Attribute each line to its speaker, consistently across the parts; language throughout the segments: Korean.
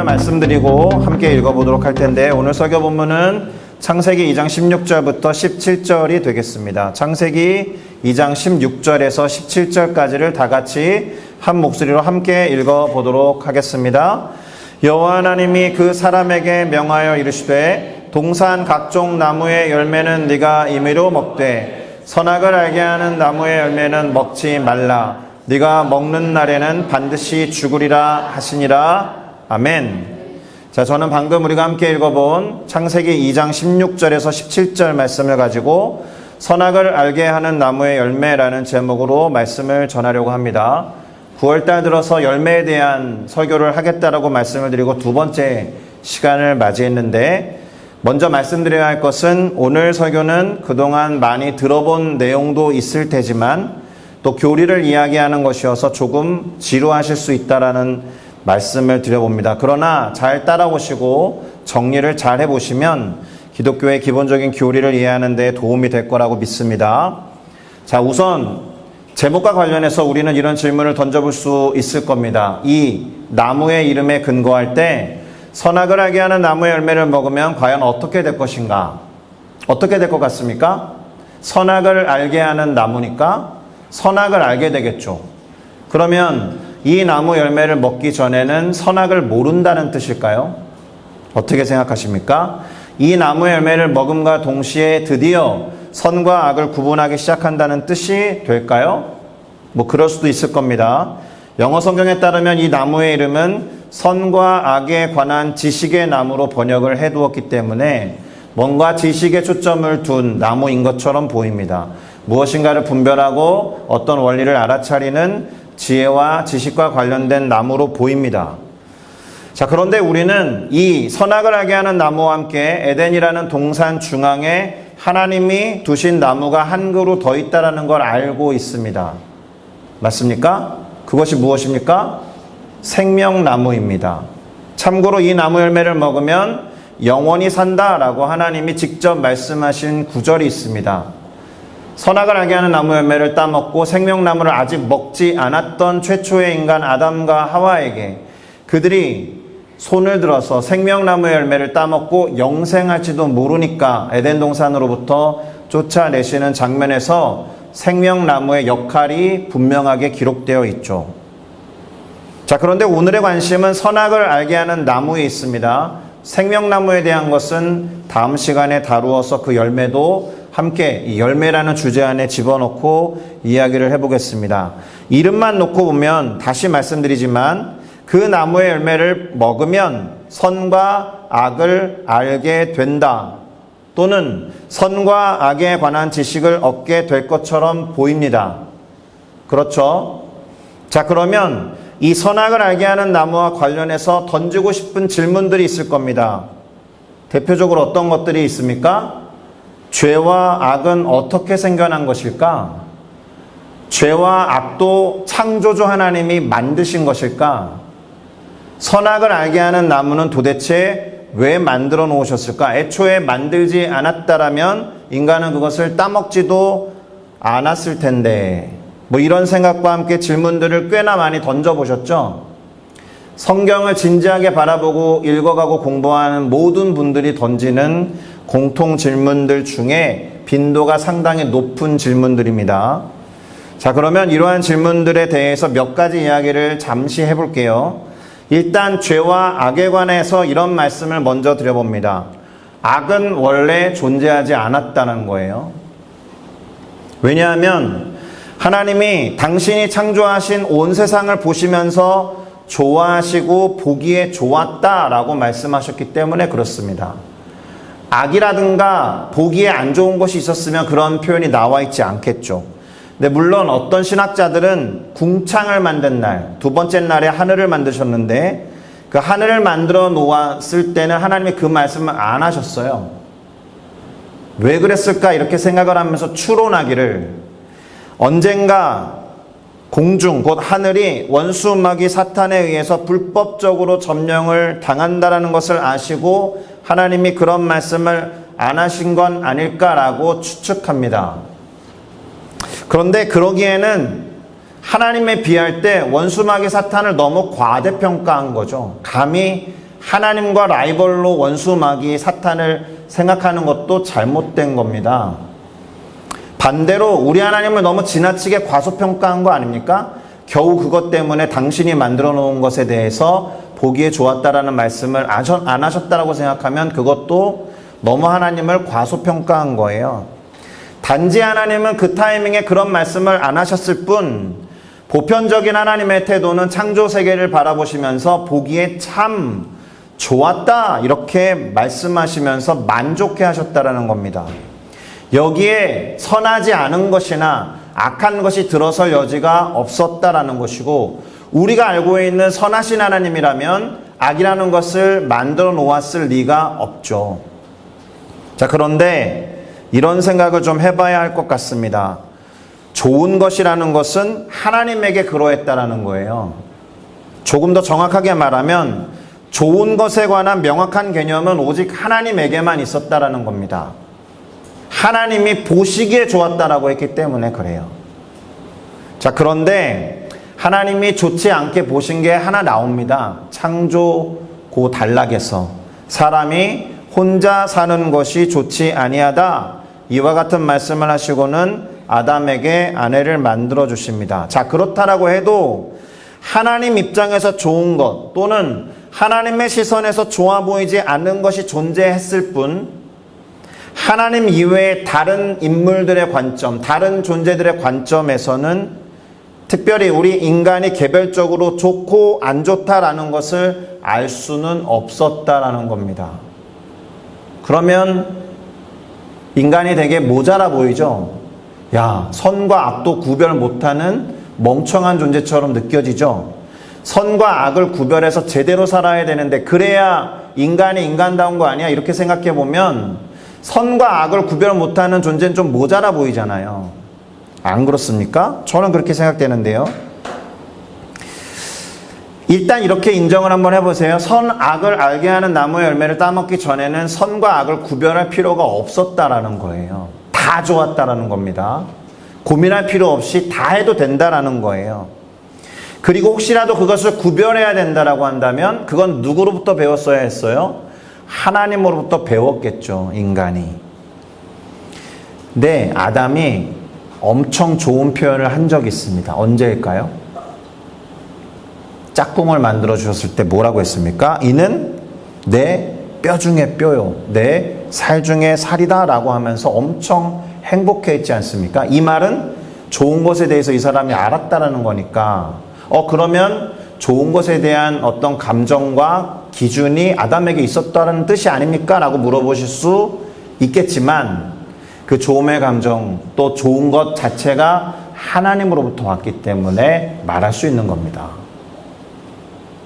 Speaker 1: 본문을 말씀드리고 함께 읽어보도록 할 텐데, 오늘 설교 본문은 창세기 2장 16절부터 17절이 되겠습니다. 창세기 2장 16절에서 17절까지를 다 같이 한 목소리로 함께 읽어보도록 하겠습니다. 여호와 하나님이 그 사람에게 명하여 이르시되 동산 각종 나무의 열매는 네가 임의로 먹되 선악을 알게 하는 나무의 열매는 먹지 말라. 네가 먹는 날에는 반드시 죽으리라 하시니라. 아멘. 자, 저는 방금 우리가 함께 읽어본 창세기 2장 16절에서 17절 말씀을 가지고 선악을 알게 하는 나무의 열매라는 제목으로 말씀을 전하려고 합니다. 9월달 들어서 열매에 대한 설교를 하겠다라고 말씀을 드리고 두 번째 시간을 맞이했는데, 먼저 말씀드려야 할 것은 오늘 설교는 그동안 많이 들어본 내용도 있을 테지만 또 교리를 이야기하는 것이어서 조금 지루하실 수 있다라는 말씀을 드려봅니다. 그러나 잘 따라오시고 정리를 잘 해보시면 기독교의 기본적인 교리를 이해하는 데 도움이 될 거라고 믿습니다. 자, 우선 제목과 관련해서 우리는 이런 질문을 던져볼 수 있을 겁니다. 이 나무의 이름에 근거할 때 선악을 알게 하는 나무의 열매를 먹으면 과연 어떻게 될 것인가? 어떻게 될 것 같습니까? 선악을 알게 하는 나무니까 선악을 알게 되겠죠. 그러면 이 나무 열매를 먹기 전에는 선악을 모른다는 뜻일까요? 어떻게 생각하십니까? 이 나무 열매를 먹음과 동시에 드디어 선과 악을 구분하기 시작한다는 뜻이 될까요? 뭐 그럴 수도 있을 겁니다. 영어 성경에 따르면 이 나무의 이름은 선과 악에 관한 지식의 나무로 번역을 해두었기 때문에 뭔가 지식에 초점을 둔 나무인 것처럼 보입니다. 무엇인가를 분별하고 어떤 원리를 알아차리는 지혜와 지식과 관련된 나무로 보입니다. 자, 그런데 우리는 이 선악을 알게 하는 나무와 함께 에덴이라는 동산 중앙에 하나님이 두신 나무가 한 그루 더 있다는 걸 알고 있습니다. 맞습니까? 그것이 무엇입니까? 생명나무입니다. 참고로 이 나무 열매를 먹으면 영원히 산다라고 하나님이 직접 말씀하신 구절이 있습니다. 선악을 알게 하는 나무 열매를 따먹고 생명나무를 아직 먹지 않았던 최초의 인간 아담과 하와에게 그들이 손을 들어서 생명나무 열매를 따먹고 영생할지도 모르니까 에덴 동산으로부터 쫓아내시는 장면에서 생명나무의 역할이 분명하게 기록되어 있죠. 자, 그런데 오늘의 관심은 선악을 알게 하는 나무에 있습니다. 생명나무에 대한 것은 다음 시간에 다루어서 그 열매도 함께 이 열매라는 주제 안에 집어넣고 이야기를 해보겠습니다. 이름만 놓고 보면 다시 말씀드리지만 그 나무의 열매를 먹으면 선과 악을 알게 된다, 또는 선과 악에 관한 지식을 얻게 될 것처럼 보입니다. 그렇죠? 자, 그러면 이 선악을 알게 하는 나무와 관련해서 던지고 싶은 질문들이 있을 겁니다. 대표적으로 어떤 것들이 있습니까? 죄와 악은 어떻게 생겨난 것일까? 죄와 악도 창조주 하나님이 만드신 것일까? 선악을 알게 하는 나무는 도대체 왜 만들어 놓으셨을까? 애초에 만들지 않았다라면 인간은 그것을 따먹지도 않았을 텐데, 뭐 이런 생각과 함께 질문들을 꽤나 많이 던져보셨죠? 성경을 진지하게 바라보고 읽어가고 공부하는 모든 분들이 던지는 공통 질문들 중에 빈도가 상당히 높은 질문들입니다. 자, 그러면 이러한 질문들에 대해서 몇 가지 이야기를 잠시 해볼게요. 일단 죄와 악에 관해서 이런 말씀을 먼저 드려봅니다. 악은 원래 존재하지 않았다는 거예요. 왜냐하면 하나님이 당신이 창조하신 온 세상을 보시면서 좋아하시고 보기에 좋았다라고 말씀하셨기 때문에 그렇습니다. 악이라든가 보기에 안 좋은 것이 있었으면 그런 표현이 나와 있지 않겠죠. 근데 물론 어떤 신학자들은 궁창을 만든 날, 두 번째 날에 하늘을 만드셨는데 그 하늘을 만들어 놓았을 때는 하나님이 그 말씀을 안 하셨어요. 왜 그랬을까 이렇게 생각을 하면서 추론하기를, 언젠가 공중 곧 하늘이 원수 마귀 사탄에 의해서 불법적으로 점령을 당한다라는 것을 아시고 하나님이 그런 말씀을 안 하신 건 아닐까라고 추측합니다. 그런데 그러기에는 하나님에 비할 때 원수 마귀 사탄을 너무 과대평가한 거죠. 감히 하나님과 라이벌로 원수 마귀 사탄을 생각하는 것도 잘못된 겁니다. 반대로 우리 하나님을 너무 지나치게 과소평가한 거 아닙니까? 겨우 그것 때문에 당신이 만들어 놓은 것에 대해서 보기에 좋았다라는 말씀을 안 하셨다라고 생각하면 그것도 너무 하나님을 과소평가한 거예요. 단지 하나님은 그 타이밍에 그런 말씀을 안 하셨을 뿐 보편적인 하나님의 태도는 창조 세계를 바라보시면서 보기에 참 좋았다 이렇게 말씀하시면서 만족해 하셨다라는 겁니다. 여기에 선하지 않은 것이나 악한 것이 들어설 여지가 없었다라는 것이고 우리가 알고 있는 선하신 하나님이라면 악이라는 것을 만들어 놓았을 리가 없죠. 자, 그런데 이런 생각을 좀 해봐야 할 것 같습니다. 좋은 것이라는 것은 하나님에게 그러했다라는 거예요. 조금 더 정확하게 말하면 좋은 것에 관한 명확한 개념은 오직 하나님에게만 있었다라는 겁니다. 하나님이 보시기에 좋았다라고 했기 때문에 그래요. 자, 그런데 하나님이 좋지 않게 보신 게 하나 나옵니다. 창조 그 단락에서 사람이 혼자 사는 것이 좋지 아니하다 이와 같은 말씀을 하시고는 아담에게 아내를 만들어 주십니다. 자, 그렇다라고 해도 하나님 입장에서 좋은 것 또는 하나님의 시선에서 좋아 보이지 않는 것이 존재했을 뿐 하나님 이외의 다른 인물들의 관점, 다른 존재들의 관점에서는 특별히 우리 인간이 개별적으로 좋고 안 좋다라는 것을 알 수는 없었다라는 겁니다. 그러면 인간이 되게 모자라 보이죠? 야, 선과 악도 구별 못하는 멍청한 존재처럼 느껴지죠? 선과 악을 구별해서 제대로 살아야 되는데 그래야 인간이 인간다운 거 아니야? 이렇게 생각해 보면 선과 악을 구별 못하는 존재는 좀 모자라 보이잖아요. 안 그렇습니까? 저는 그렇게 생각되는데요. 일단 이렇게 인정을 한번 해보세요. 선, 악을 알게 하는 나무의 열매를 따먹기 전에는 선과 악을 구별할 필요가 없었다라는 거예요. 다 좋았다라는 겁니다. 고민할 필요 없이 다 해도 된다라는 거예요. 그리고 혹시라도 그것을 구별해야 된다라고 한다면 그건 누구로부터 배웠어야 했어요? 하나님으로부터 배웠겠죠, 인간이. 네, 아담이 엄청 좋은 표현을 한 적이 있습니다. 언제일까요? 짝꿍을 만들어 주셨을 때 뭐라고 했습니까? 이는 내 뼈 중에 뼈요, 내 살 중에 살이다 라고 하면서 엄청 행복해 했지 않습니까? 이 말은 좋은 것에 대해서 이 사람이 알았다라는 거니까 그러면 좋은 것에 대한 어떤 감정과 기준이 아담에게 있었다는 뜻이 아닙니까? 라고 물어보실 수 있겠지만 그 좋음의 감정 또 좋은 것 자체가 하나님으로부터 왔기 때문에 말할 수 있는 겁니다.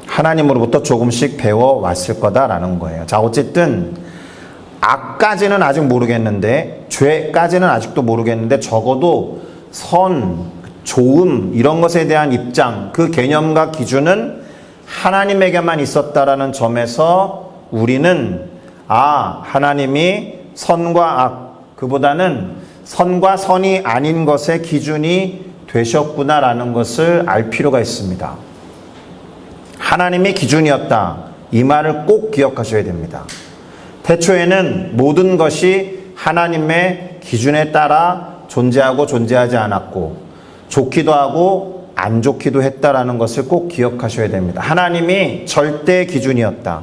Speaker 1: 하나님으로부터 조금씩 배워왔을 거다라는 거예요. 자, 어쨌든 악까지는 아직 모르겠는데 죄까지는 아직도 모르겠는데 적어도 선, 좋음 이런 것에 대한 입장, 그 개념과 기준은 하나님에게만 있었다라는 점에서 우리는 하나님이 선과 악, 그보다는 선과 선이 아닌 것의 기준이 되셨구나라는 것을 알 필요가 있습니다. 하나님이 기준이었다. 이 말을 꼭 기억하셔야 됩니다. 태초에는 모든 것이 하나님의 기준에 따라 존재하고 존재하지 않았고 좋기도 하고 안 좋기도 했다라는 것을 꼭 기억하셔야 됩니다. 하나님이 절대 기준이었다.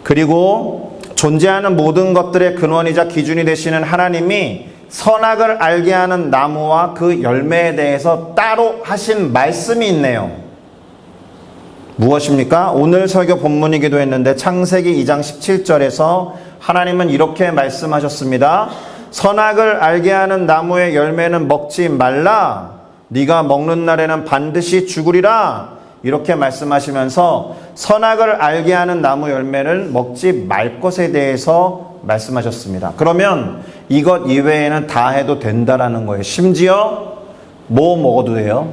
Speaker 1: 그리고 존재하는 모든 것들의 근원이자 기준이 되시는 하나님이 선악을 알게 하는 나무와 그 열매에 대해서 따로 하신 말씀이 있네요. 무엇입니까? 오늘 설교 본문이기도 했는데 창세기 2장 17절에서 하나님은 이렇게 말씀하셨습니다. 선악을 알게 하는 나무의 열매는 먹지 말라. 네가 먹는 날에는 반드시 죽으리라. 이렇게 말씀하시면서 선악을 알게 하는 나무 열매를 먹지 말 것에 대해서 말씀하셨습니다. 그러면 이것 이외에는 다 해도 된다라는 거예요. 심지어 뭐 먹어도 돼요?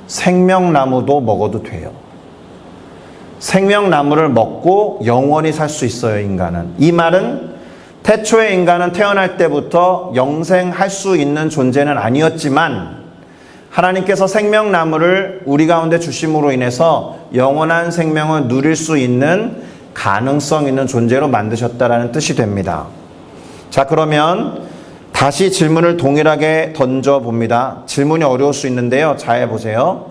Speaker 1: 생명나무도 먹어도 돼요. 생명나무를 먹고 영원히 살 수 있어요, 인간은. 이 말은 태초의 인간은 태어날 때부터 영생할 수 있는 존재는 아니었지만 하나님께서 생명나무를 우리 가운데 주심으로 인해서 영원한 생명을 누릴 수 있는 가능성 있는 존재로 만드셨다라는 뜻이 됩니다. 자, 그러면 다시 질문을 동일하게 던져봅니다. 질문이 어려울 수 있는데요. 잘 보세요.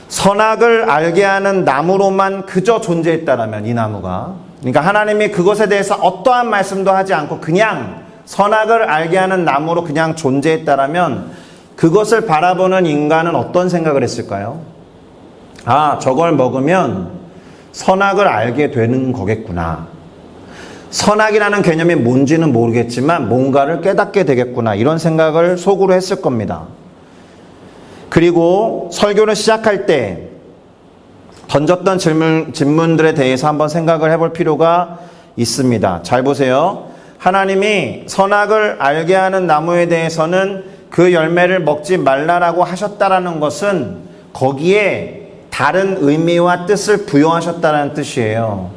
Speaker 1: 선악을 알게 하는 나무로만 그저 존재했다라면, 이 나무가, 그러니까 하나님이 그것에 대해서 어떠한 말씀도 하지 않고 그냥 선악을 알게 하는 나무로 그냥 존재했다라면 그것을 바라보는 인간은 어떤 생각을 했을까요? 아, 저걸 먹으면 선악을 알게 되는 거겠구나. 선악이라는 개념이 뭔지는 모르겠지만 뭔가를 깨닫게 되겠구나. 이런 생각을 속으로 했을 겁니다. 그리고 설교를 시작할 때 던졌던 질문들에 대해서 한번 생각을 해볼 필요가 있습니다. 잘 보세요. 하나님이 선악을 알게 하는 나무에 대해서는 그 열매를 먹지 말라라고 하셨다라는 것은 거기에 다른 의미와 뜻을 부여하셨다는 뜻이에요.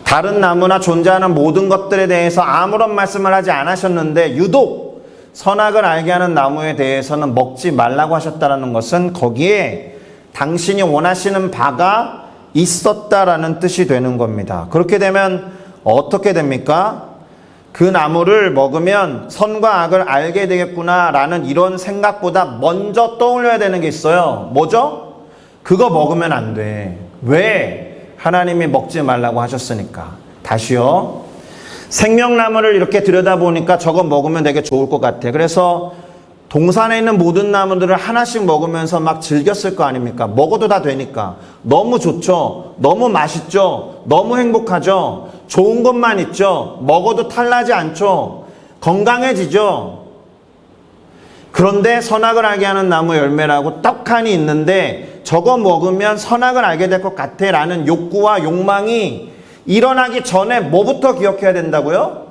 Speaker 1: 다른 나무나 존재하는 모든 것들에 대해서 아무런 말씀을 하지 않으셨는데 유독 선악을 알게 하는 나무에 대해서는 먹지 말라고 하셨다는 것은 거기에 당신이 원하시는 바가 있었다라는 뜻이 되는 겁니다. 그렇게 되면 어떻게 됩니까? 그 나무를 먹으면 선과 악을 알게 되겠구나라는 이런 생각보다 먼저 떠올려야 되는 게 있어요. 뭐죠? 그거 먹으면 안 돼. 왜? 하나님이 먹지 말라고 하셨으니까. 다시요. 생명나무를 이렇게 들여다보니까 저거 먹으면 되게 좋을 것 같아. 그래서 동산에 있는 모든 나무들을 하나씩 먹으면서 막 즐겼을 거 아닙니까? 먹어도 다 되니까. 너무 좋죠. 너무 맛있죠. 너무 행복하죠. 좋은 것만 있죠. 먹어도 탈나지 않죠. 건강해지죠. 그런데 선악을 알게 하는 나무 열매라고 떡하니 있는데 저거 먹으면 선악을 알게 될 것 같아 라는 욕구와 욕망이 일어나기 전에 뭐부터 기억해야 된다고요?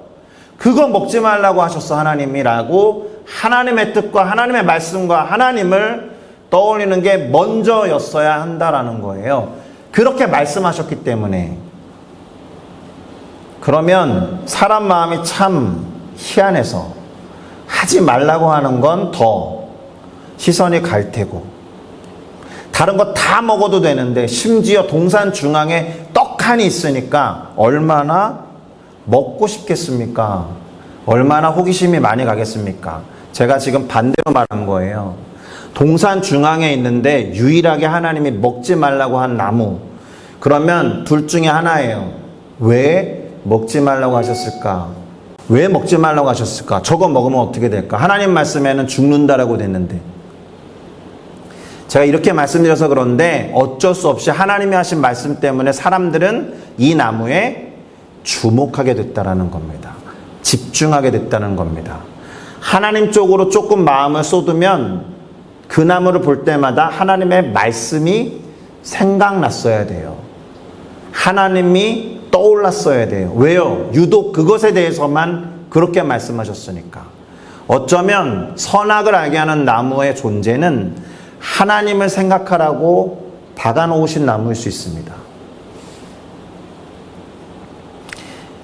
Speaker 1: 그거 먹지 말라고 하셨어 하나님이라고 하나님의 뜻과 하나님의 말씀과 하나님을 떠올리는 게 먼저였어야 한다라는 거예요. 그렇게 말씀하셨기 때문에. 그러면 사람 마음이 참 희한해서 하지 말라고 하는 건 더 시선이 갈 테고 다른 거 다 먹어도 되는데 심지어 동산 중앙에 떡하니 있으니까 얼마나 먹고 싶겠습니까? 얼마나 호기심이 많이 가겠습니까? 제가 지금 반대로 말한 거예요. 동산 중앙에 있는데 유일하게 하나님이 먹지 말라고 한 나무. 그러면 둘 중에 하나예요. 왜 먹지 말라고 하셨을까? 왜 먹지 말라고 하셨을까? 저거 먹으면 어떻게 될까? 하나님 말씀에는 죽는다라고 됐는데. 제가 이렇게 말씀드려서 그런데 어쩔 수 없이 하나님이 하신 말씀 때문에 사람들은 이 나무에 주목하게 됐다라는 겁니다. 집중하게 됐다는 겁니다. 하나님 쪽으로 조금 마음을 쏟으면 그 나무를 볼 때마다 하나님의 말씀이 생각났어야 돼요. 하나님이 떠올랐어야 돼요. 왜요? 유독 그것에 대해서만 그렇게 말씀하셨으니까. 어쩌면 선악을 알게 하는 나무의 존재는 하나님을 생각하라고 박아놓으신 나무일 수 있습니다.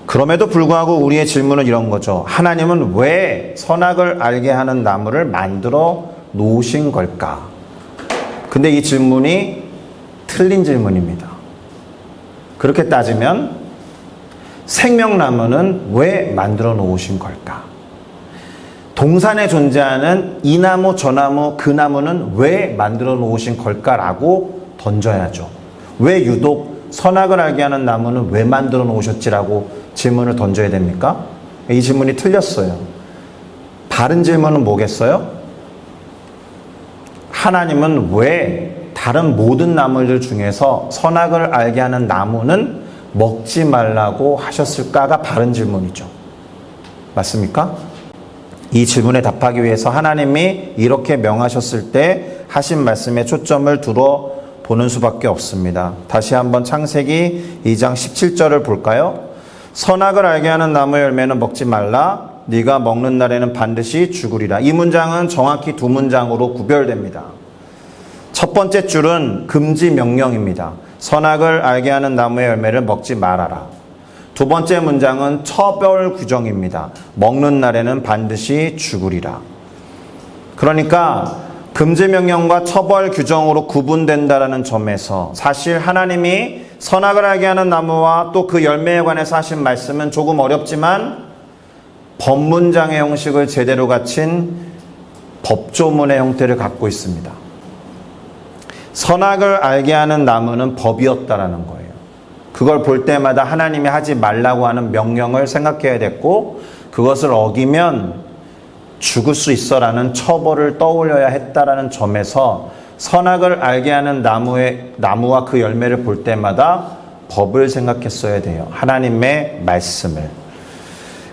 Speaker 1: 그럼에도 불구하고 우리의 질문은 이런 거죠. 하나님은 왜 선악을 알게 하는 나무를 만들어 놓으신 걸까? 근데 이 질문이 틀린 질문입니다. 그렇게 따지면 생명나무는 왜 만들어 놓으신 걸까? 동산에 존재하는 이 나무, 저 나무, 그 나무는 왜 만들어 놓으신 걸까라고 던져야죠. 왜 유독 선악을 알게 하는 나무는 왜 만들어 놓으셨지라고 질문을 던져야 됩니까? 이 질문이 틀렸어요. 바른 질문은 뭐겠어요? 하나님은 왜 다른 모든 나무들 중에서 선악을 알게 하는 나무는 먹지 말라고 하셨을까가 바른 질문이죠. 맞습니까? 이 질문에 답하기 위해서 하나님이 이렇게 명하셨을 때 하신 말씀에 초점을 두어 보는 수밖에 없습니다. 다시 한번 창세기 2장 17절을 볼까요? 선악을 알게 하는 나무 열매는 먹지 말라. 네가 먹는 날에는 반드시 죽으리라. 이 문장은 정확히 두 문장으로 구별됩니다. 첫 번째 줄은 금지 명령입니다. 선악을 알게 하는 나무의 열매를 먹지 말아라. 두 번째 문장은 처벌 규정입니다. 먹는 날에는 반드시 죽으리라. 그러니까 금지명령과 처벌 규정으로 구분된다라는 점에서 사실 하나님이 선악을 알게 하는 나무와 또 그 열매에 관해서 하신 말씀은 조금 어렵지만 법문장의 형식을 제대로 갖춘 법조문의 형태를 갖고 있습니다. 선악을 알게 하는 나무는 법이었다라는 거예요. 그걸 볼 때마다 하나님이 하지 말라고 하는 명령을 생각해야 됐고 그것을 어기면 죽을 수 있어라는 처벌을 떠올려야 했다라는 점에서 선악을 알게 하는 나무와 그 열매를 볼 때마다 법을 생각했어야 돼요. 하나님의 말씀을.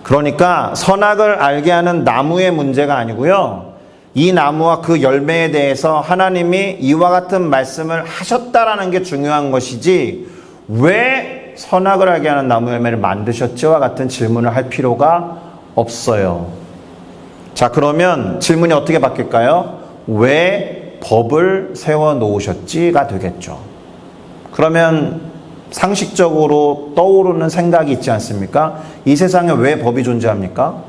Speaker 1: 그러니까 선악을 알게 하는 나무의 문제가 아니고요. 이 나무와 그 열매에 대해서 하나님이 이와 같은 말씀을 하셨다라는 게 중요한 것이지 왜 선악을 알게 하는 나무 열매를 만드셨지와 같은 질문을 할 필요가 없어요. 자, 그러면 질문이 어떻게 바뀔까요? 왜 법을 세워 놓으셨지가 되겠죠. 그러면 상식적으로 떠오르는 생각이 있지 않습니까? 이 세상에 왜 법이 존재합니까?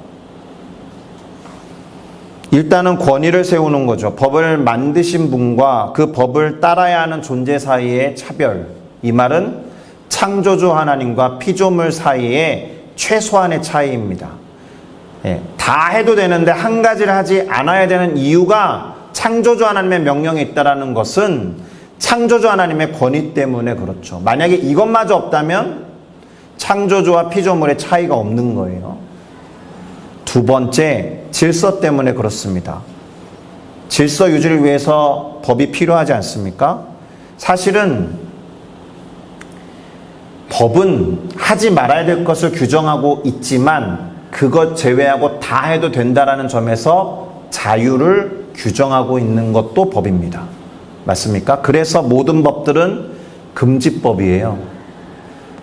Speaker 1: 일단은 권위를 세우는 거죠. 법을 만드신 분과 그 법을 따라야 하는 존재 사이의 차별. 이 말은 창조주 하나님과 피조물 사이의 최소한의 차이입니다. 다 해도 되는데 한 가지를 하지 않아야 되는 이유가 창조주 하나님의 명령이 있다는 것은 창조주 하나님의 권위 때문에 그렇죠. 만약에 이것마저 없다면 창조주와 피조물의 차이가 없는 거예요. 두 번째, 질서 때문에 그렇습니다. 질서 유지를 위해서 법이 필요하지 않습니까? 사실은 법은 하지 말아야 될 것을 규정하고 있지만 그것 제외하고 다 해도 된다라는 점에서 자유를 규정하고 있는 것도 법입니다. 맞습니까? 그래서 모든 법들은 금지법이에요.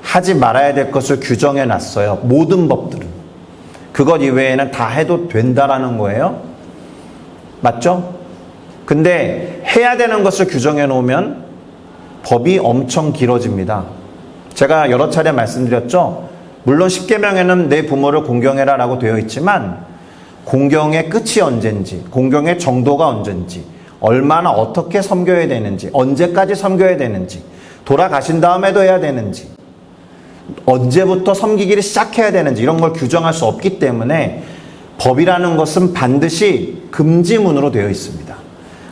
Speaker 1: 하지 말아야 될 것을 규정해 놨어요. 모든 법들은. 그것 이외에는 다 해도 된다라는 거예요. 맞죠? 근데 해야 되는 것을 규정해 놓으면 법이 엄청 길어집니다. 제가 여러 차례 말씀드렸죠? 물론 십계명에는 내 부모를 공경해라 라고 되어 있지만 공경의 끝이 언젠지, 공경의 정도가 언젠지, 얼마나 어떻게 섬겨야 되는지, 언제까지 섬겨야 되는지, 돌아가신 다음에도 해야 되는지, 언제부터 섬기기를 시작해야 되는지 이런 걸 규정할 수 없기 때문에 법이라는 것은 반드시 금지문으로 되어 있습니다.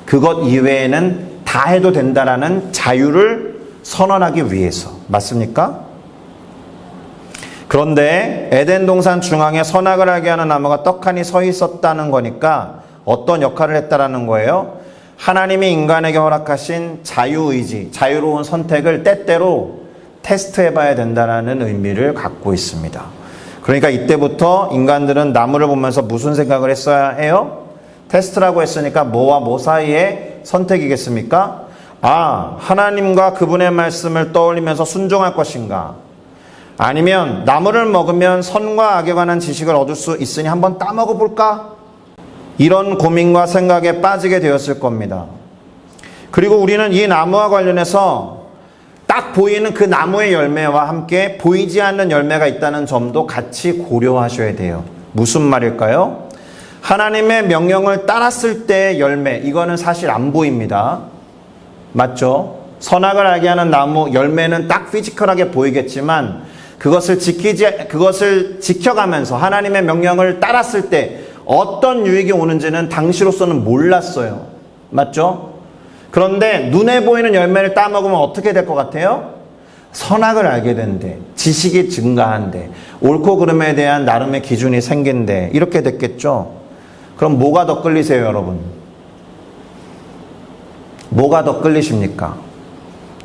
Speaker 1: 그것 이외에는 다 해도 된다라는 자유를 선언하기 위해서. 맞습니까? 그런데 에덴 동산 중앙에 선악을 알게 하는 나무가 떡하니 서 있었다는 거니까 어떤 역할을 했다라는 거예요? 하나님이 인간에게 허락하신 자유의지, 자유로운 선택을 때때로 테스트해봐야 된다는 의미를 갖고 있습니다. 그러니까 이때부터 인간들은 나무를 보면서 무슨 생각을 했어야 해요? 테스트라고 했으니까 뭐와 뭐 사이의 선택이겠습니까? 아, 하나님과 그분의 말씀을 떠올리면서 순종할 것인가? 아니면 나무를 먹으면 선과 악에 관한 지식을 얻을 수 있으니 한번 따먹어 볼까? 이런 고민과 생각에 빠지게 되었을 겁니다. 그리고 우리는 이 나무와 관련해서 딱 보이는 그 나무의 열매와 함께 보이지 않는 열매가 있다는 점도 같이 고려하셔야 돼요. 무슨 말일까요? 하나님의 명령을 따랐을 때의 열매, 이거는 사실 안 보입니다. 맞죠? 선악을 알게 하는 나무 열매는 딱 피지컬하게 보이겠지만 그것을 지켜가면서 하나님의 명령을 따랐을 때 어떤 유익이 오는지는 당시로서는 몰랐어요. 맞죠? 그런데 눈에 보이는 열매를 따먹으면 어떻게 될 것 같아요? 선악을 알게 된대. 지식이 증가한대. 옳고 그름에 대한 나름의 기준이 생긴대. 이렇게 됐겠죠? 그럼 뭐가 더 끌리세요, 여러분? 뭐가 더 끌리십니까?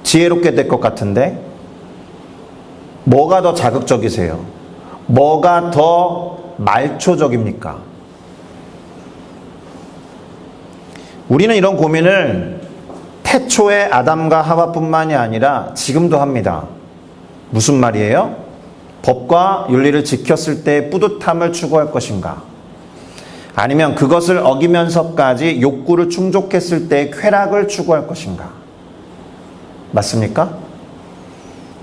Speaker 1: 지혜롭게 될 것 같은데? 뭐가 더 자극적이세요? 뭐가 더 말초적입니까? 우리는 이런 고민을 태초의 아담과 하와뿐만이 아니라 지금도 합니다. 무슨 말이에요? 법과 윤리를 지켰을 때의 뿌듯함을 추구할 것인가? 아니면 그것을 어기면서까지 욕구를 충족했을 때의 쾌락을 추구할 것인가? 맞습니까?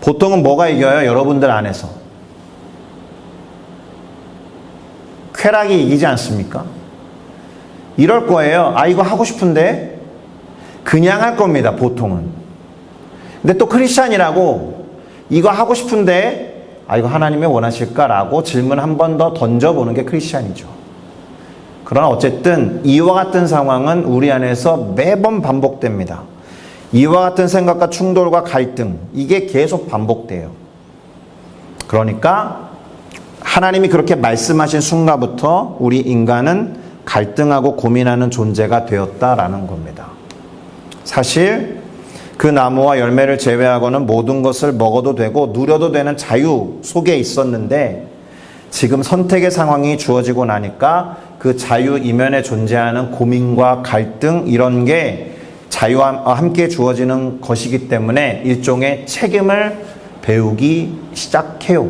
Speaker 1: 보통은 뭐가 이겨요? 여러분들 안에서. 쾌락이 이기지 않습니까? 이럴 거예요. 아, 이거 하고 싶은데? 그냥 할 겁니다, 보통은. 근데 또 크리스찬이라고 이거 하고 싶은데, 아, 이거 하나님이 원하실까라고 질문 한 번 더 던져보는 게 크리스찬이죠. 그러나 어쨌든 이와 같은 상황은 우리 안에서 매번 반복됩니다. 이와 같은 생각과 충돌과 갈등, 이게 계속 반복돼요. 그러니까 하나님이 그렇게 말씀하신 순간부터 우리 인간은 갈등하고 고민하는 존재가 되었다라는 겁니다. 사실 그 나무와 열매를 제외하고는 모든 것을 먹어도 되고 누려도 되는 자유 속에 있었는데, 지금 선택의 상황이 주어지고 나니까 그 자유 이면에 존재하는 고민과 갈등, 이런 게 자유와 함께 주어지는 것이기 때문에 일종의 책임을 배우기 시작해요.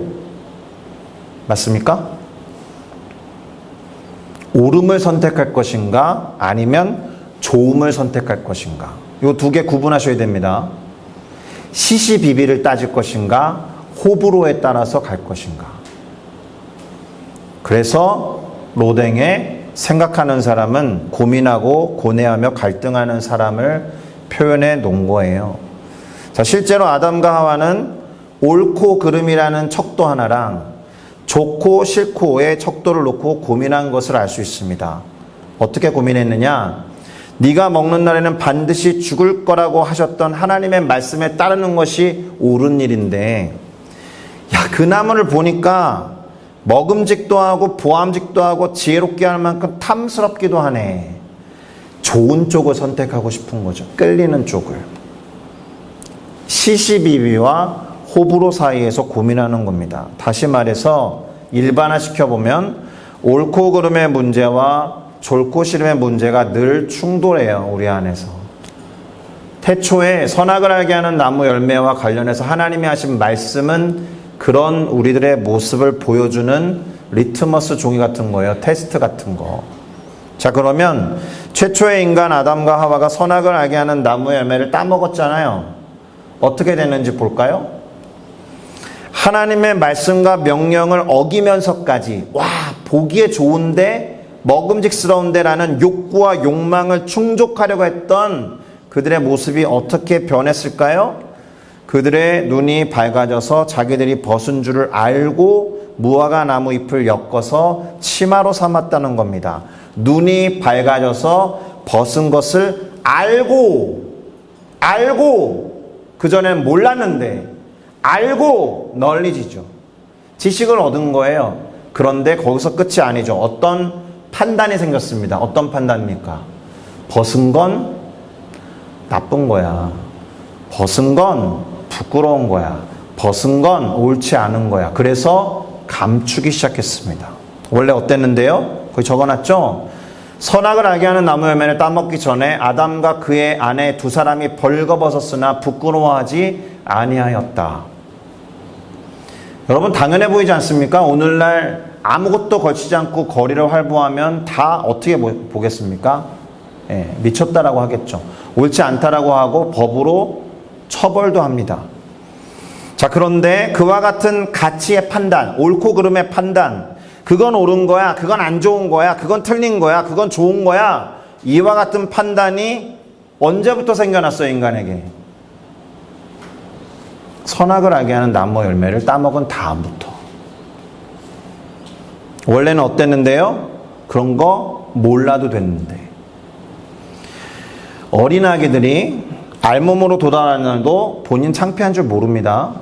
Speaker 1: 맞습니까? 옳음을 선택할 것인가 아니면 좋음을 선택할 것인가, 이 두 개 구분하셔야 됩니다. 시시비비를 따질 것인가 호불호에 따라서 갈 것인가. 그래서 로댕에 생각하는 사람은 고민하고 고뇌하며 갈등하는 사람을 표현해 놓은 거예요. 자, 실제로 아담과 하와는 옳고 그름이라는 척도 하나랑 좋고 싫고의 척도를 놓고 고민한 것을 알 수 있습니다. 어떻게 고민했느냐? 네가 먹는 날에는 반드시 죽을 거라고 하셨던 하나님의 말씀에 따르는 것이 옳은 일인데, 야, 그 나무를 보니까 먹음직도 하고 보암직도 하고 지혜롭게 할 만큼 탐스럽기도 하네. 좋은 쪽을 선택하고 싶은 거죠. 끌리는 쪽을. 시시비비와 호불호 사이에서 고민하는 겁니다. 다시 말해서 일반화시켜보면 옳고 그름의 문제와 좋고 싫음의 문제가 늘 충돌해요, 우리 안에서. 태초에 선악을 알게 하는 나무 열매와 관련해서 하나님이 하신 말씀은 그런 우리들의 모습을 보여주는 리트머스 종이 같은 거예요. 테스트 같은 거. 자, 그러면 최초의 인간 아담과 하와가 선악을 알게 하는 나무 열매를 따먹었잖아요. 어떻게 됐는지 볼까요? 하나님의 말씀과 명령을 어기면서까지, 와, 보기에 좋은데 먹음직스러운데 라는 욕구와 욕망을 충족하려고 했던 그들의 모습이 어떻게 변했을까요? 그들의 눈이 밝아져서 자기들이 벗은 줄을 알고 무화과 나무 잎을 엮어서 치마로 삼았다는 겁니다. 눈이 밝아져서 벗은 것을 알고 그전엔 몰랐는데 알고 널리지죠. 지식을 얻은 거예요. 그런데 거기서 끝이 아니죠. 어떤 판단이 생겼습니다. 어떤 판단입니까? 벗은 건 나쁜 거야. 벗은 건 부끄러운 거야. 벗은 건 옳지 않은 거야. 그래서 감추기 시작했습니다. 원래 어땠는데요? 거기 적어놨죠? 선악을 알게 하는 나무 열매를 따먹기 전에 아담과 그의 아내 두 사람이 벌거벗었으나 부끄러워하지 아니하였다. 여러분, 당연해 보이지 않습니까? 오늘날 아무것도 걸치지 않고 거리를 활보하면 다 어떻게 보겠습니까? 미쳤다라고 하겠죠. 옳지 않다라고 하고 법으로 처벌도 합니다. 자, 그런데 그와 같은 가치의 판단, 옳고 그름의 판단, 그건 옳은 거야, 그건 안 좋은 거야, 그건 틀린 거야, 그건 좋은 거야, 이와 같은 판단이 언제부터 생겨났어요, 인간에게? 선악을 알게 하는 나무 열매를 따먹은 다음부터. 원래는 어땠는데요? 그런 거 몰라도 됐는데. 어린아기들이 알몸으로 돌아다니는도 본인 창피한 줄 모릅니다.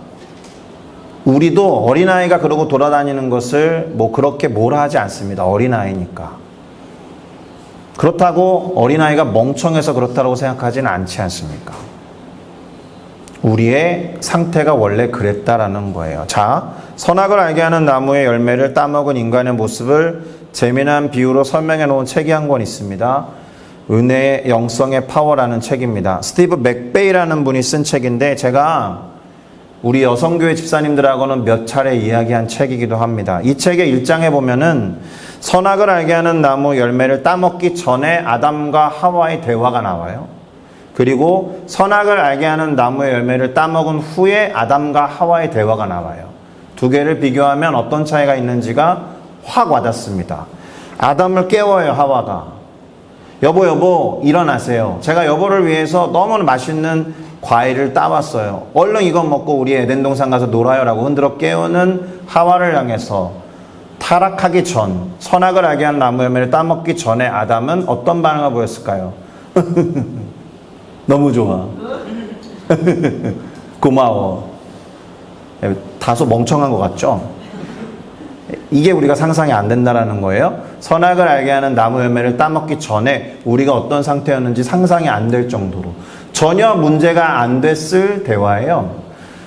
Speaker 1: 우리도 어린아이가 그러고 돌아다니는 것을 뭐 그렇게 뭐라 하지 않습니다. 어린아이니까. 그렇다고 어린아이가 멍청해서 그렇다고 생각하지는 않지 않습니까? 우리의 상태가 원래 그랬다라는 거예요. 자, 선악을 알게 하는 나무의 열매를 따먹은 인간의 모습을 재미난 비유로 설명해 놓은 책이 한 권 있습니다. 은혜의 영성의 파워라는 책입니다. 스티브 맥베이라는 분이 쓴 책인데, 제가 우리 여성교회 집사님들하고는 몇 차례 이야기한 책이기도 합니다. 이 책의 1장에 보면은 선악을 알게 하는 나무 열매를 따먹기 전에 아담과 하와의 대화가 나와요. 그리고 선악을 알게 하는 나무의 열매를 따먹은 후에 아담과 하와의 대화가 나와요. 두 개를 비교하면 어떤 차이가 있는지가 확 와닿습니다. 아담을 깨워요, 하와가. 여보, 일어나세요. 제가 여보를 위해서 너무 맛있는 과일을 따왔어요. 얼른 이거 먹고 우리 에덴 동산 가서 놀아요. 라고 흔들어 깨우는 하와를 향해서 타락하기 전, 선악을 알게 한 나무 열매를 따먹기 전에 아담은 어떤 반응을 보였을까요? 너무 좋아. 고마워. 다소 멍청한 것 같죠? 이게 우리가 상상이 안 된다는 거예요. 선악을 알게 하는 나무 열매를 따먹기 전에 우리가 어떤 상태였는지 상상이 안 될 정도로 전혀 문제가 안 됐을 대화예요.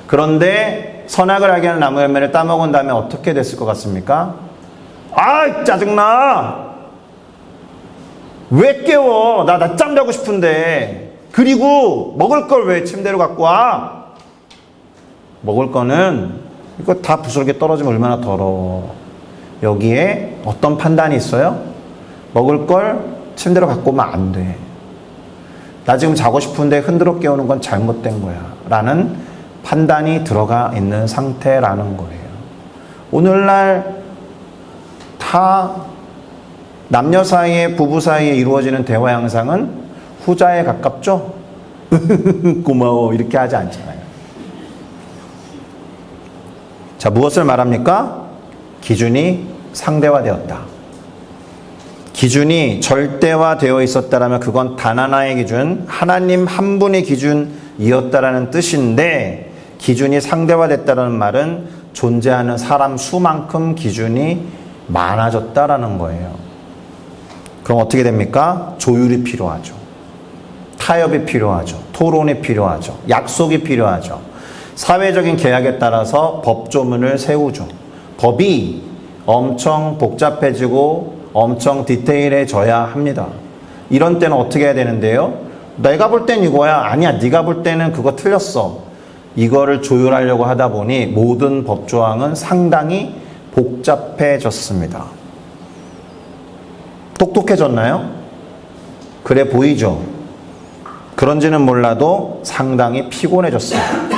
Speaker 1: 그런데 선악을 알게 하는 나무 열매를 따먹은 다음에 어떻게 됐을 것 같습니까? 아, 짜증나! 왜 깨워? 나 낮잠 자고 싶은데. 그리고 먹을 걸 왜 침대로 갖고 와? 먹을 거는 이거 다 부스러기 떨어지면 얼마나 더러워. 여기에 어떤 판단이 있어요? 먹을 걸 침대로 갖고 오면 안 돼. 나 지금 자고 싶은데 흔들어 깨우는 건 잘못된 거야. 라는 판단이 들어가 있는 상태라는 거예요. 오늘날 다 남녀 사이에, 부부 사이에 이루어지는 대화 양상은 후자에 가깝죠? 고마워. 이렇게 하지 않잖아요. 자, 무엇을 말합니까? 기준이 상대화되었다. 기준이 절대화되어 있었다라면 그건 단 하나의 기준, 하나님 한 분의 기준이었다라는 뜻인데, 기준이 상대화됐다는 말은 존재하는 사람 수만큼 기준이 많아졌다라는 거예요. 그럼 어떻게 됩니까? 조율이 필요하죠. 타협이 필요하죠. 토론이 필요하죠. 약속이 필요하죠. 사회적인 계약에 따라서 법조문을 세우죠. 법이 엄청 복잡해지고 엄청 디테일해져야 합니다. 이런 때는 어떻게 해야 되는데요? 내가 볼 땐 이거야. 아니야, 네가 볼 때는 그거 틀렸어. 이거를 조율하려고 하다 보니 모든 법조항은 상당히 복잡해졌습니다. 똑똑해졌나요? 그래 보이죠? 그런지는 몰라도 상당히 피곤해졌습니다.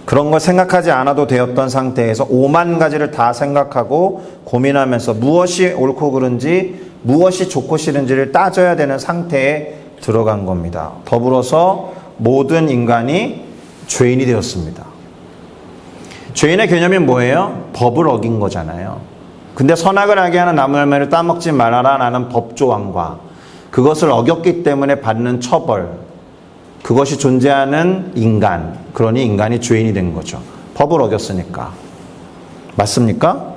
Speaker 1: 그런 걸 생각하지 않아도 되었던 상태에서 5만 가지를 다 생각하고 고민하면서 무엇이 옳고 그른지, 무엇이 좋고 싫은지를 따져야 되는 상태에 들어간 겁니다. 더불어서 모든 인간이 죄인이 되었습니다. 죄인의 개념이 뭐예요? 법을 어긴 거잖아요. 근데 선악을 알게 하는 나무 열매를 따먹지 말아라 라는 법조항과 그것을 어겼기 때문에 받는 처벌, 그것이 존재하는 인간, 그러니 인간이 죄인이 된 거죠. 법을 어겼으니까. 맞습니까?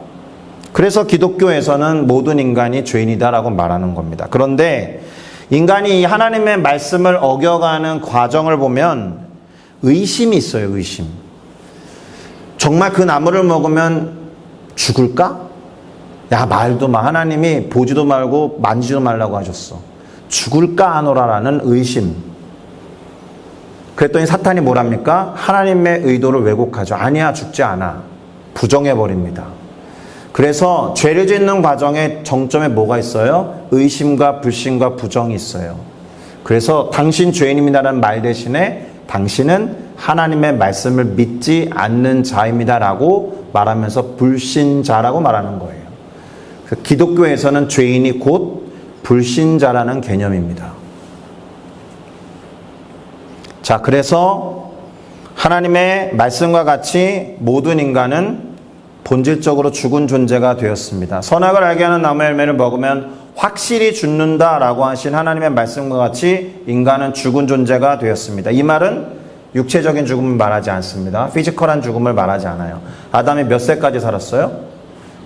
Speaker 1: 그래서 기독교에서는 모든 인간이 죄인이다라고 말하는 겁니다. 그런데 인간이 하나님의 말씀을 어겨가는 과정을 보면 의심이 있어요. 의심. 정말 그 나무를 먹으면 죽을까? 야, 말도 마. 하나님이 보지도 말고 만지도 말라고 하셨어. 죽을까 하노라라는 의심. 그랬더니 사탄이 뭐랍니까? 하나님의 의도를 왜곡하죠. 아니야, 죽지 않아. 부정해버립니다. 그래서 죄를 짓는 과정의 정점에 뭐가 있어요? 의심과 불신과 부정이 있어요. 그래서 당신 죄인입니다라는 말 대신에 당신은 하나님의 말씀을 믿지 않는 자입니다라고 말하면서 불신자라고 말하는 거예요. 기독교에서는 죄인이 곧 불신자라는 개념입니다. 자, 그래서 하나님의 말씀과 같이 모든 인간은 본질적으로 죽은 존재가 되었습니다. 선악을 알게 하는 나무 열매를 먹으면 확실히 죽는다라고 하신 하나님의 말씀과 같이 인간은 죽은 존재가 되었습니다. 이 말은 육체적인 죽음을 말하지 않습니다. 피지컬한 죽음을 말하지 않아요. 아담이 몇 세까지 살았어요?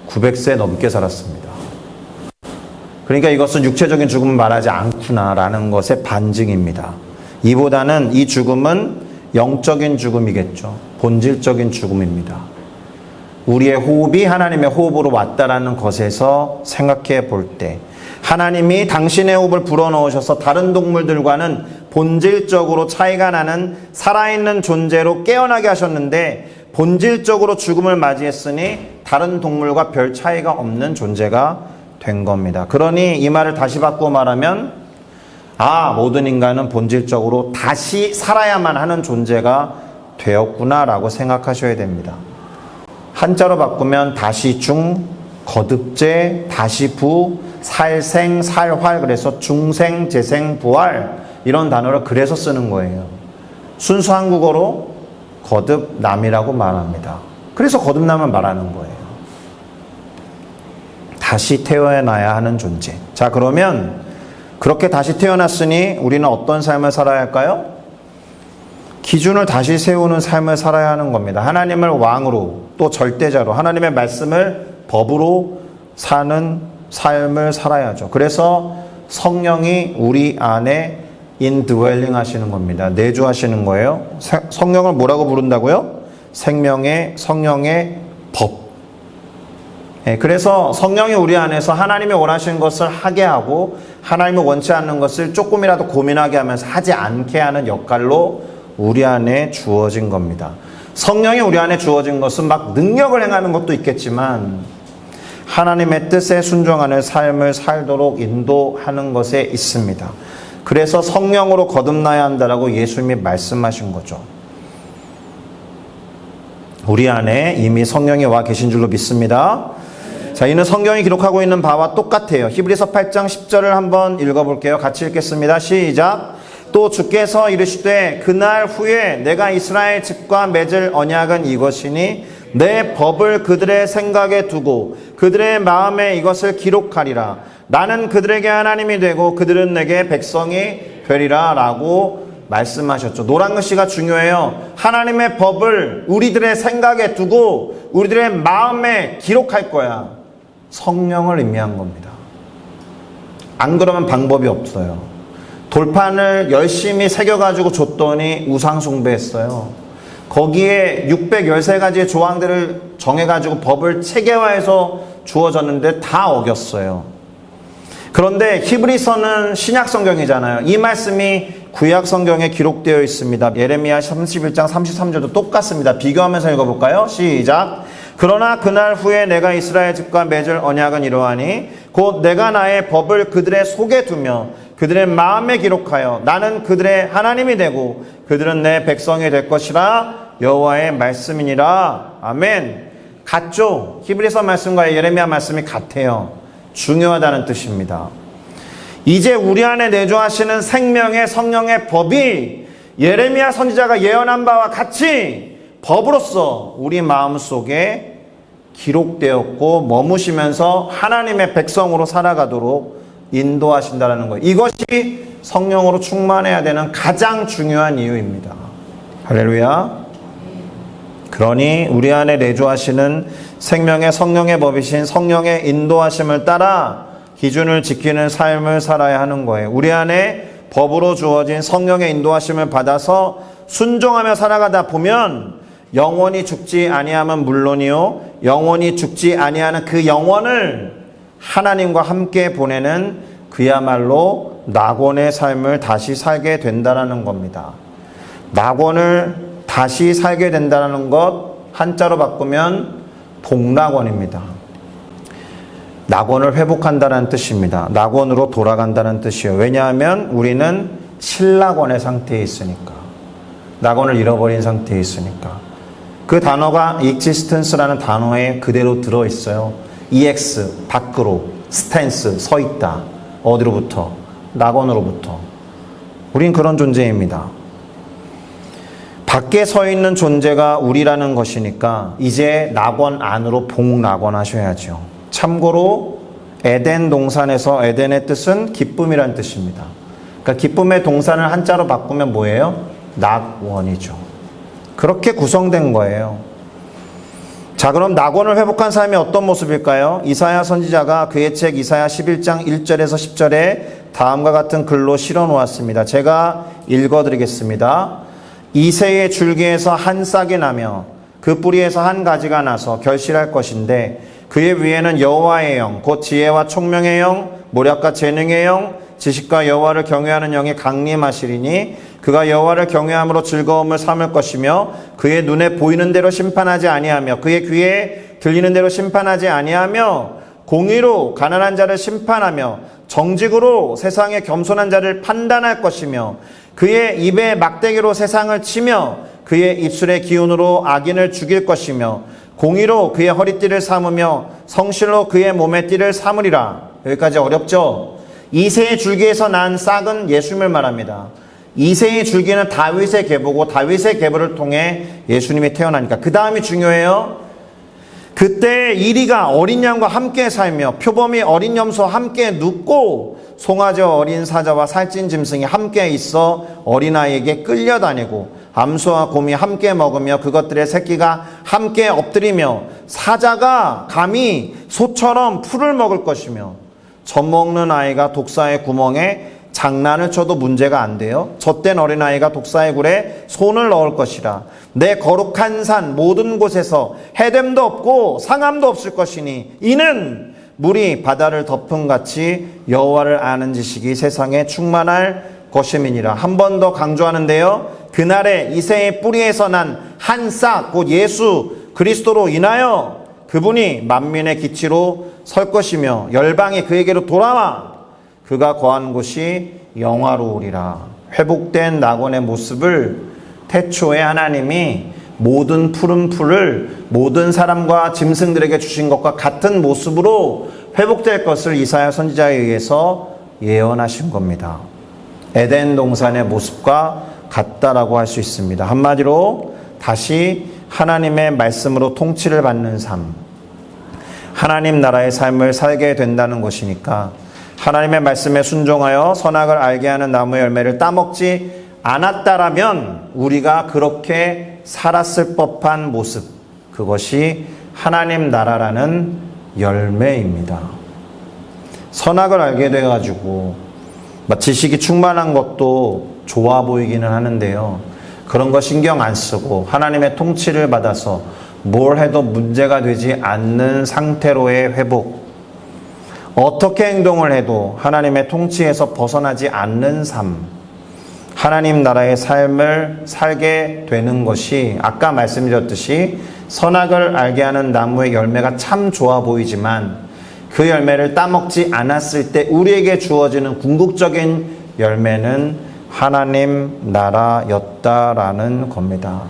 Speaker 1: 900세 넘게 살았습니다. 그러니까 이것은 육체적인 죽음을 말하지 않구나라는 것의 반증입니다. 이보다는 이 죽음은 영적인 죽음이겠죠. 본질적인 죽음입니다. 우리의 호흡이 하나님의 호흡으로 왔다라는 것에서 생각해 볼 때 하나님이 당신의 호흡을 불어넣으셔서 다른 동물들과는 본질적으로 차이가 나는 살아있는 존재로 깨어나게 하셨는데 본질적으로 죽음을 맞이했으니 다른 동물과 별 차이가 없는 존재가 된 겁니다. 그러니 이 말을 다시 바꾸어 말하면 모든 인간은 본질적으로 다시 살아야만 하는 존재가 되었구나라고 생각하셔야 됩니다. 한자로 바꾸면 다시 중, 거듭제, 다시 부, 살생, 살활, 그래서 중생, 재생, 부활 이런 단어를 그래서 쓰는 거예요. 순수 한국어로 거듭남이라고 말합니다. 그래서 거듭남을 말하는 거예요. 다시 태어나야 하는 존재. 자, 그러면 그렇게 다시 태어났으니 우리는 어떤 삶을 살아야 할까요? 기준을 다시 세우는 삶을 살아야 하는 겁니다. 하나님을 왕으로, 또 절대자로, 하나님의 말씀을 법으로 사는 삶을 살아야죠. 그래서 성령이 우리 안에 인드웰링 하시는 겁니다. 내주하시는 거예요. 성령을 뭐라고 부른다고요? 생명의 성령의 법. 그래서 성령이 우리 안에서 하나님이 원하시는 것을 하게 하고 하나님이 원치 않는 것을 조금이라도 고민하게 하면서 하지 않게 하는 역할로 우리 안에 주어진 겁니다. 성령이 우리 안에 주어진 것은 막 능력을 행하는 것도 있겠지만 하나님의 뜻에 순종하는 삶을 살도록 인도하는 것에 있습니다. 그래서 성령으로 거듭나야 한다라고 예수님이 말씀하신 거죠. 우리 안에 이미 성령이 와 계신 줄로 믿습니다. 자, 이는 성경이 기록하고 있는 바와 똑같아요. 히브리서 8장 10절을 한번 읽어볼게요. 같이 읽겠습니다. 시작. 또 주께서 이르시되 그날 후에 내가 이스라엘 집과 맺을 언약은 이것이니 내 법을 그들의 생각에 두고 그들의 마음에 이것을 기록하리라. 나는 그들에게 하나님이 되고 그들은 내게 백성이 되리라 라고 말씀하셨죠. 노란 글씨가 중요해요. 하나님의 법을 우리들의 생각에 두고 우리들의 마음에 기록할 거야. 성령을 의미한 겁니다. 안 그러면 방법이 없어요. 돌판을 열심히 새겨가지고 줬더니 우상 숭배했어요. 거기에 613가지의 조항들을 정해가지고 법을 체계화해서 주어졌는데 다 어겼어요. 그런데 히브리서는 신약 성경이잖아요. 이 말씀이 구약 성경에 기록되어 있습니다. 예레미야 31장 33절도 똑같습니다. 비교하면서 읽어볼까요? 시작. 그러나 그날 후에 내가 이스라엘 집과 맺을 언약은 이러하니 곧 내가 나의 법을 그들의 속에 두며 그들의 마음에 기록하여 나는 그들의 하나님이 되고 그들은 내 백성이 될 것이라 여호와의 말씀이니라. 아멘. 같죠? 히브리서 말씀과 예레미야 말씀이 같아요. 중요하다는 뜻입니다. 이제 우리 안에 내주하시는 생명의 성령의 법이 예레미야 선지자가 예언한 바와 같이 법으로서 우리 마음속에 기록되었고 머무시면서 하나님의 백성으로 살아가도록 인도하신다는 거예요. 이것이 성령으로 충만해야 되는 가장 중요한 이유입니다. 할렐루야. 그러니 우리 안에 내주하시는 생명의 성령의 법이신 성령의 인도하심을 따라 기준을 지키는 삶을 살아야 하는 거예요. 우리 안에 법으로 주어진 성령의 인도하심을 받아서 순종하며 살아가다 보면 영원히 죽지 아니하면 물론이요 영원히 죽지 아니하는 그 영혼을 하나님과 함께 보내는 그야말로 낙원의 삶을 다시 살게 된다는 겁니다. 낙원을 다시 살게 된다는 것 한자로 바꾸면 복낙원입니다. 낙원을 회복한다는 뜻입니다. 낙원으로 돌아간다는 뜻이에요. 왜냐하면 우리는 실낙원의 상태에 있으니까. 낙원을 잃어버린 상태에 있으니까. 그 단어가 existence라는 단어에 그대로 들어있어요. ex, 밖으로, stance, 서있다. 어디로부터? 낙원으로부터. 우린 그런 존재입니다. 밖에 서 있는 존재가 우리라는 것이니까 이제 낙원 안으로 복낙원 하셔야죠. 참고로 에덴 동산에서 에덴의 뜻은 기쁨이라는 뜻입니다. 그러니까 기쁨의 동산을 한자로 바꾸면 뭐예요? 낙원이죠. 그렇게 구성된 거예요. 자, 그럼 낙원을 회복한 삶이 어떤 모습일까요? 이사야 선지자가 그의 책 이사야 11장 1절에서 10절에 다음과 같은 글로 실어 놓았습니다. 제가 읽어드리겠습니다. 이새의 줄기에서 한 싹이 나며 그 뿌리에서 한 가지가 나서 결실할 것인데 그의 위에는 여호와의 영, 곧 지혜와 총명의 영, 모략과 재능의 영, 지식과 여호와를 경외하는 영이 강림하시리니 그가 여호와를 경외함으로 즐거움을 삼을 것이며 그의 눈에 보이는 대로 심판하지 아니하며 그의 귀에 들리는 대로 심판하지 아니하며 공의로 가난한 자를 심판하며 정직으로 세상의 겸손한 자를 판단할 것이며 그의 입에 막대기로 세상을 치며 그의 입술의 기운으로 악인을 죽일 것이며 공의로 그의 허리띠를 삼으며 성실로 그의 몸의 띠를 삼으리라. 여기까지 어렵죠? 이새의 줄기에서 난 싹은 예수님을 말합니다. 이새의 줄기는 다윗의 계보고 다윗의 계보를 통해 예수님이 태어나니까 그 다음이 중요해요. 그때 이리가 어린 양과 함께 살며 표범이 어린 염소와 함께 눕고 송아지와 어린 사자와 살찐 짐승이 함께 있어 어린아이에게 끌려다니고 암소와 곰이 함께 먹으며 그것들의 새끼가 함께 엎드리며 사자가 감히 소처럼 풀을 먹을 것이며 젖 먹는 아이가 독사의 구멍에 장난을 쳐도 문제가 안 돼요. 젖된 어린아이가 독사의 굴에 손을 넣을 것이라. 내 거룩한 산 모든 곳에서 해됨도 없고 상함도 없을 것이니 이는 물이 바다를 덮은 같이 여호와를 아는 지식이 세상에 충만할 것임이니라. 한 번 더 강조하는데요. 그날에 이새의 뿌리에서 난 한 싹 곧 예수 그리스도로 인하여 그분이 만민의 기치로 설 것이며 열방이 그에게로 돌아와 그가 거한 곳이 영화로우리라. 회복된 낙원의 모습을 태초에 하나님이 모든 푸른 풀을 모든 사람과 짐승들에게 주신 것과 같은 모습으로 회복될 것을 이사야 선지자에 의해서 예언하신 겁니다. 에덴 동산의 모습과 같다라고 할 수 있습니다. 한마디로 다시 하나님의 말씀으로 통치를 받는 삶, 하나님 나라의 삶을 살게 된다는 것이니까 하나님의 말씀에 순종하여 선악을 알게 하는 나무의 열매를 따먹지 않았다라면 우리가 그렇게 살았을 법한 모습, 그것이 하나님 나라라는 열매입니다. 선악을 알게 돼가지고 지식이 충만한 것도 좋아 보이기는 하는데요. 그런 거 신경 안 쓰고 하나님의 통치를 받아서 뭘 해도 문제가 되지 않는 상태로의 회복, 어떻게 행동을 해도 하나님의 통치에서 벗어나지 않는 삶, 하나님 나라의 삶을 살게 되는 것이 아까 말씀드렸듯이 선악을 알게 하는 나무의 열매가 참 좋아 보이지만 그 열매를 따먹지 않았을 때 우리에게 주어지는 궁극적인 열매는 하나님 나라였다라는 겁니다.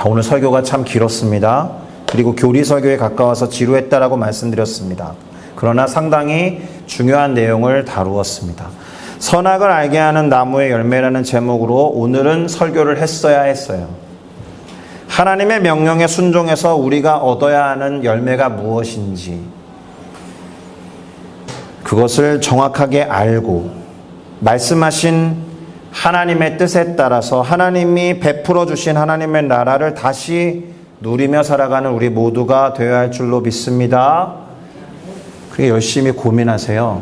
Speaker 1: 오늘 설교가 참 길었습니다. 그리고 교리 설교에 가까워서 지루했다라고 말씀드렸습니다. 그러나 상당히 중요한 내용을 다루었습니다. 선악을 알게 하는 나무의 열매라는 제목으로 오늘은 설교를 했어야 했어요. 하나님의 명령에 순종해서 우리가 얻어야 하는 열매가 무엇인지 그것을 정확하게 알고 말씀하신 하나님의 뜻에 따라서 하나님이 베풀어 주신 하나님의 나라를 다시 누리며 살아가는 우리 모두가 되어야 할 줄로 믿습니다. 그게 열심히 고민하세요.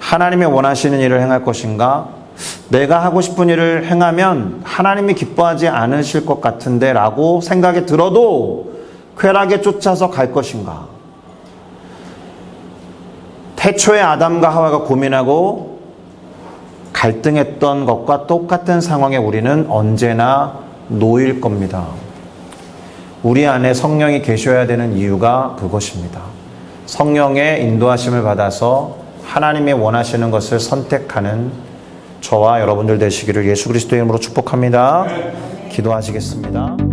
Speaker 1: 하나님이 원하시는 일을 행할 것인가? 내가 하고 싶은 일을 행하면 하나님이 기뻐하지 않으실 것 같은데 라고 생각이 들어도 쾌락에 쫓아서 갈 것인가? 태초에 아담과 하와가 고민하고 갈등했던 것과 똑같은 상황에 우리는 언제나 놓일 겁니다. 우리 안에 성령이 계셔야 되는 이유가 그것입니다. 성령의 인도하심을 받아서 하나님이 원하시는 것을 선택하는 저와 여러분들 되시기를 예수 그리스도의 이름으로 축복합니다. 기도하시겠습니다.